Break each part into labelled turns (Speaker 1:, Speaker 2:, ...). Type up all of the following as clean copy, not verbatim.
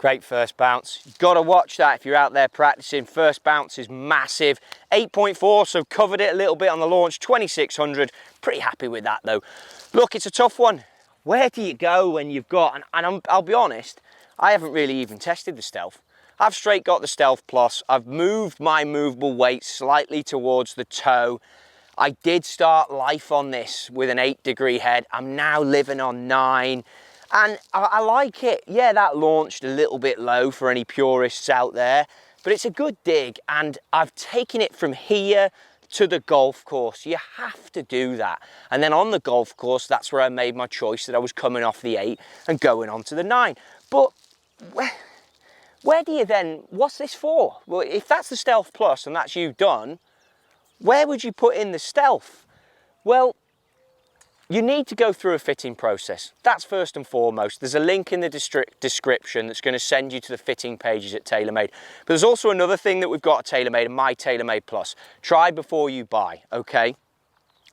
Speaker 1: Great first bounce. You've got to watch that if you're out there practicing. First bounce is massive. 8.4, so covered it a little bit on the launch. 2600. Pretty happy with that though. Look, it's a tough one. Where do you go when you've got, I'll be honest, I haven't really even tested the Stealth. I've straight got the Stealth Plus. I've moved my movable weight slightly towards the toe. I did start life on this with an 8-degree head. I'm now living on 9. And I like it. Yeah, that launched a little bit low for any purists out there, but it's a good dig, and I've taken it from here to the golf course. You have to do that. And then on the golf course, that's where I made my choice that I was coming off the 8 and going on to the 9. But where do you then, what's this for? Well, if that's the Stealth Plus and that's you done, where would you put in the Stealth? Well, you need to go through a fitting process. That's first and foremost. There's a link in the description that's going to send you to the fitting pages at TaylorMade. But there's also another thing that we've got at TaylorMade, MyTaylorMade Plus. Try before you buy, okay?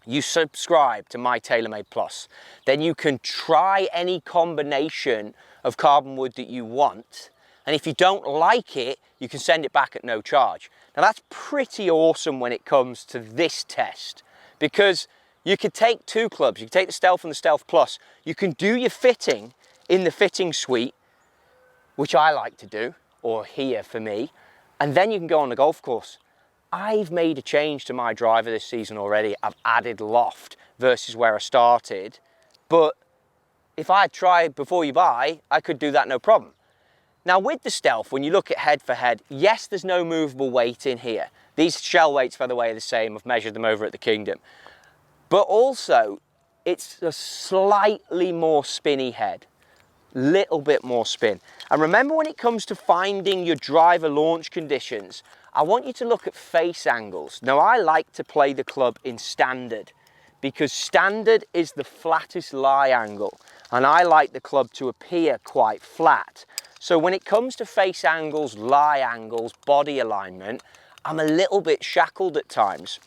Speaker 1: You subscribe to MyTaylorMade Plus. Then you can try any combination of carbonwood that you want. And if you don't like it, you can send it back at no charge. Now that's pretty awesome when it comes to this test, because you could take 2 clubs, you can take the Stealth and the Stealth Plus, you can do your fitting in the fitting suite, which I like to do, or here for me, and then you can go on the golf course. I've made a change to my driver this season already. I've added loft versus where I started, but if I had tried before you buy, I could do that no problem. Now with the Stealth, when you look at head for head, yes, there's no movable weight in here. These shell weights, by the way, are the same. I've measured them over at the Kingdom. But also, it's a slightly more spinny head, little bit more spin. And remember, when it comes to finding your driver launch conditions, I want you to look at face angles. Now, I like to play the club in standard because standard is the flattest lie angle, and I like the club to appear quite flat. So when it comes to face angles, lie angles, body alignment, I'm a little bit shackled at times.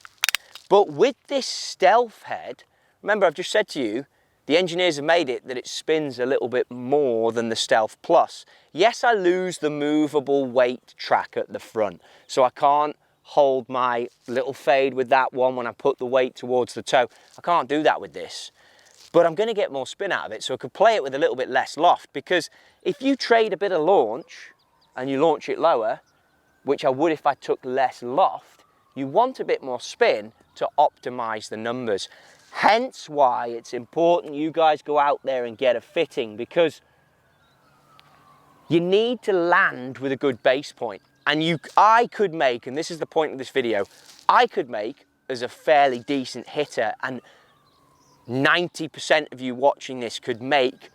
Speaker 1: But with this Stealth head, remember I've just said to you, the engineers have made it that it spins a little bit more than the Stealth Plus. Yes, I lose the movable weight track at the front, so I can't hold my little fade with that one when I put the weight towards the toe. I can't do that with this, but I'm gonna get more spin out of it, so I could play it with a little bit less loft, because if you trade a bit of launch and you launch it lower, which I would if I took less loft, you want a bit more spin to optimize the numbers. Hence why it's important you guys go out there and get a fitting, because you need to land with a good base point. And I could make, and this is the point of this video, I could make as a fairly decent hitter, and 90% of you watching this could make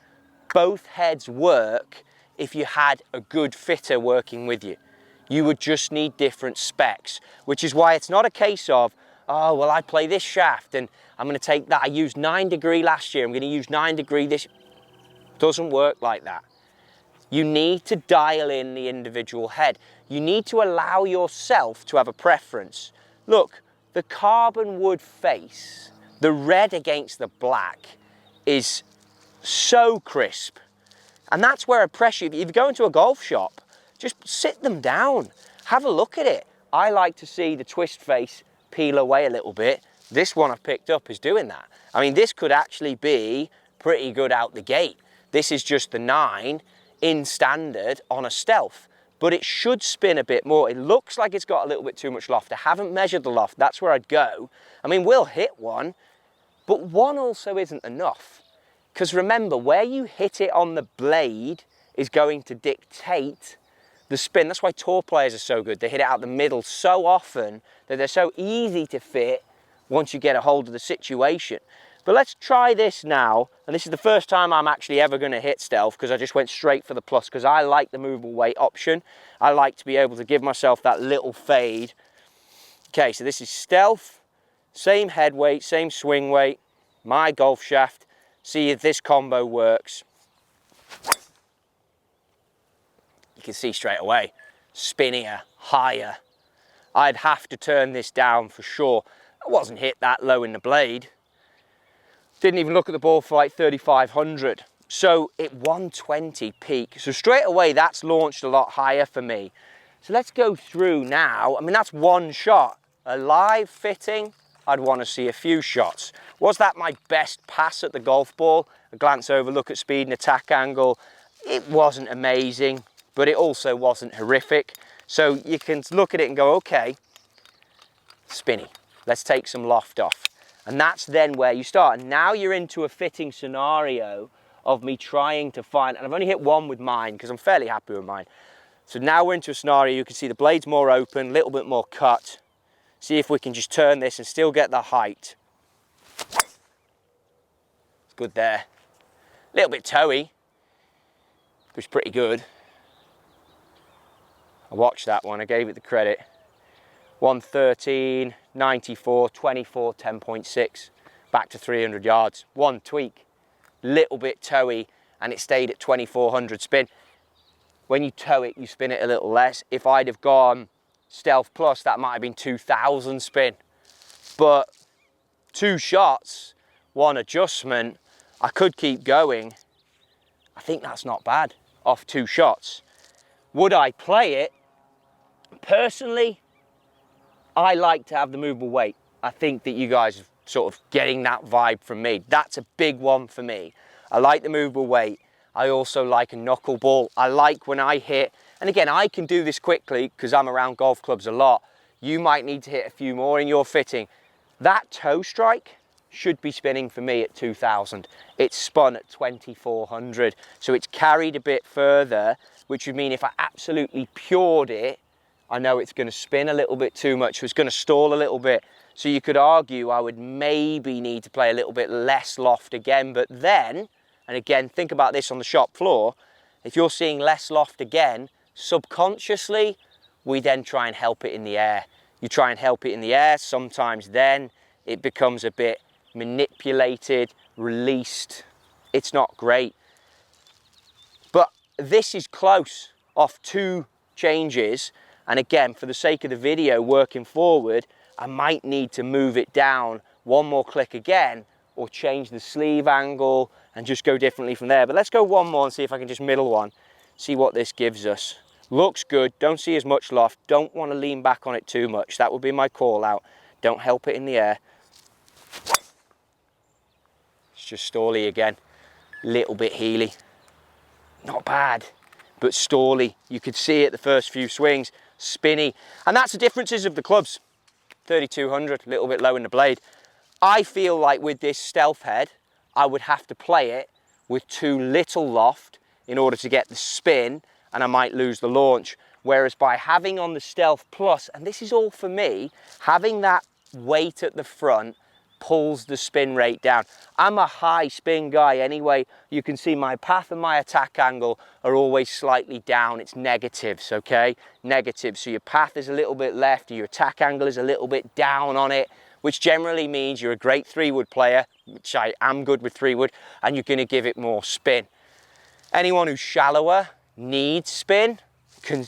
Speaker 1: both heads work if you had a good fitter working with you. You would just need different specs, which is why it's not a case of, oh, well, I play this shaft and I'm gonna take that. I used 9-degree last year, I'm gonna use 9-degree this. Doesn't work like that. You need to dial in the individual head. You need to allow yourself to have a preference. Look, the carbonwood face, the red against the black, is so crisp. And that's where I press you. If you go into a golf shop, just sit them down, have a look at it. I like to see the twist face peel away a little bit. This one I've picked up is doing that. I mean, this could actually be pretty good out the gate. This is just the 9 in standard on a Stealth, but it should spin a bit more. It looks like it's got a little bit too much loft. I haven't measured the loft, that's where I'd go. I mean, we'll hit 1, but 1 also isn't enough. Because remember, where you hit it on the blade is going to dictate the spin. That's why tour players are so good. They hit it out the middle so often that they're so easy to fit once you get a hold of the situation. But let's try this now. And this is the first time I'm actually ever going to hit Stealth, because I just went straight for the Plus, because I like the movable weight option. I like to be able to give myself that little fade. Okay, so this is Stealth, same head weight, same swing weight, my golf shaft. See if this combo works. You can see straight away, spinnier, higher. I'd have to turn this down for sure. I wasn't hit that low in the blade. Didn't even look at the ball for like 3,500. So it 120 peak. So straight away, that's launched a lot higher for me. So let's go through now. I mean, that's one shot. A live fitting, I'd want to see a few shots. Was that my best pass at the golf ball? A glance over, look at speed and attack angle. It wasn't amazing, but it also wasn't horrific. So you can look at it and go, okay, spinny. Let's take some loft off. And that's then where you start. And now you're into a fitting scenario of me trying to find, and I've only hit one with mine because I'm fairly happy with mine. So now we're into a scenario, you can see the blade's more open, a little bit more cut. See if we can just turn this and still get the height. It's good there. A little bit toey, but it's pretty good. I watched that one, I gave it the credit. 113, 94, 24, 10.6, back to 300 yards. One tweak, little bit toey, and it stayed at 2400 spin. When you toe it, you spin it a little less. If I'd have gone Stealth Plus, that might have been 2000 spin. But 2 shots, 1 adjustment, I could keep going. I think that's not bad off 2 shots. Would I play it? Personally, I like to have the movable weight. I think that you guys are sort of getting that vibe from me. That's a big one for me. I like the movable weight. I also like a knuckleball. I like when I hit, and again, I can do this quickly because I'm around golf clubs a lot. You might need to hit a few more in your fitting. That toe strike should be spinning for me at 2000. It's spun at 2400. So it's carried a bit further, which would mean if I absolutely pured it, I know it's going to spin a little bit too much, so it's going to stall a little bit. So you could argue I would maybe need to play a little bit less loft again, but then, and again, think about this on the shop floor, if you're seeing less loft again, subconsciously, we then try and help it in the air. You try and help it in the air, sometimes then it becomes a bit manipulated, released. It's not great. But this is close off 2 changes. And again, for the sake of the video working forward, I might need to move it down 1 more click again, or change the sleeve angle and just go differently from there. But let's go 1 more and see if I can just middle one, see what this gives us. Looks good, don't see as much loft, don't want to lean back on it too much. That would be my call out. Don't help it in the air. It's just stally again, little bit heely. Not bad, but stally. You could see it the first few swings, spinny. And that's the differences of the clubs. 3200, a little bit low in the blade. I feel like with this Stealth head, I would have to play it with too little loft in order to get the spin, and I might lose the launch. Whereas by having on the Stealth Plus, and this is all for me, having that weight at the front pulls the spin rate down. I'm a high spin guy anyway. You can see my path and my attack angle are always slightly down. It's negatives, okay? Negative. So your path is a little bit left, your attack angle is a little bit down on it, which generally means you're a great 3-wood player, which I am good with 3-wood, and you're going to give it more spin. Anyone who's shallower needs spin,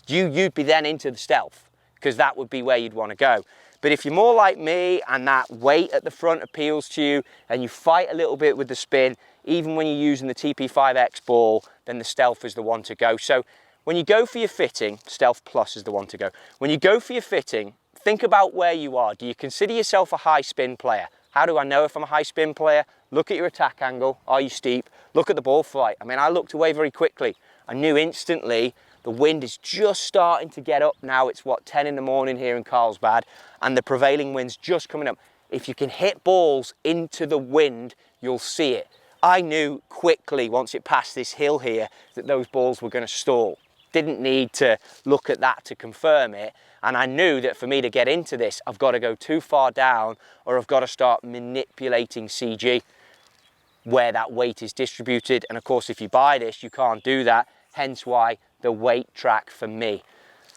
Speaker 1: you'd be then into the Stealth, because that would be where you'd want to go. But if you're more like me and that weight at the front appeals to you and you fight a little bit with the spin, even when you're using the TP5X ball, then the Stealth is the one to go. So when you go for your fitting, Stealth Plus is the one to go. When you go for your fitting, think about where you are. Do you consider yourself a high spin player? How do I know if I'm a high spin player? Look at your attack angle. Are you steep? Look at the ball flight. I mean, I looked away very quickly. I knew instantly the wind is just starting to get up now. It's what, 10 in the morning here in Carlsbad, and the prevailing wind's just coming up. If you can hit balls into the wind, you'll see it. I knew quickly once it passed this hill here that those balls were going to stall. Didn't need to look at that to confirm it. And I knew that for me to get into this, I've got to go too far down, or I've got to start manipulating CG where that weight is distributed. And of course, if you buy this, you can't do that. Hence why the weight track for me.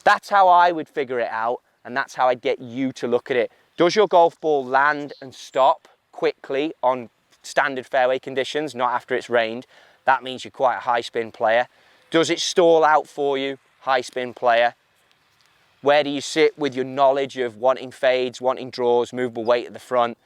Speaker 1: That's how I would figure it out, and that's how I'd get you to look at it. Does your golf ball land and stop quickly on standard fairway conditions, not after it's rained? That means you're quite a high spin player. Does it stall out for you? High spin player. Where do you sit with your knowledge of wanting fades, wanting draws, movable weight at the front?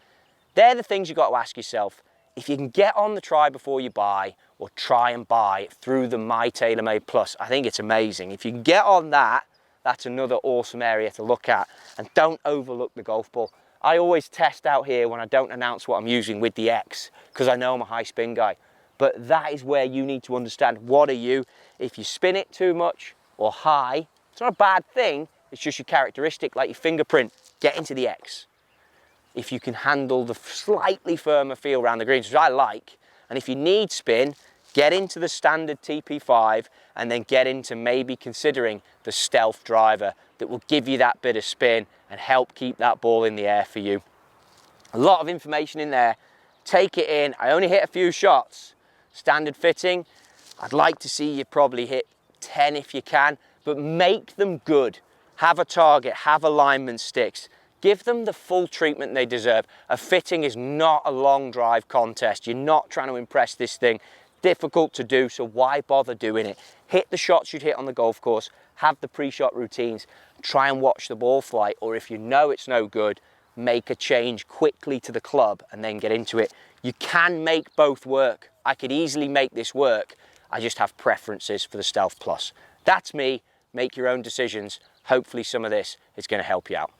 Speaker 1: They're the things you've got to ask yourself. If you can get on the try before you buy, or try and buy it through the MyTaylorMade Plus. I think it's amazing. If you can get on that, that's another awesome area to look at. And don't overlook the golf ball. I always test out here when I don't announce what I'm using with the X, because I know I'm a high spin guy. But that is where you need to understand, what are you? If you spin it too much or high, it's not a bad thing, it's just your characteristic, like your fingerprint. Get into the X. If you can handle the slightly firmer feel around the greens, which I like, and if you need spin, get into the standard TP5 and then get into maybe considering the stealth driver that will give you that bit of spin and help keep that ball in the air for you. A lot of information in there. Take it in. I only hit a few shots. Standard fitting, I'd like to see you probably hit 10 if you can, but make them good. Have a target, have alignment sticks. Give them the full treatment they deserve. A fitting is not a long drive contest. You're not trying to impress this thing. Difficult to do, so why bother doing it? Hit the shots you'd hit on the golf course, have the pre-shot routines, try and watch the ball flight, or if you know it's no good, make a change quickly to the club and then get into it. You can make both work. I could easily make this work. I just have preferences for the Stealth Plus. That's me. Make your own decisions. Hopefully some of this is going to help you out.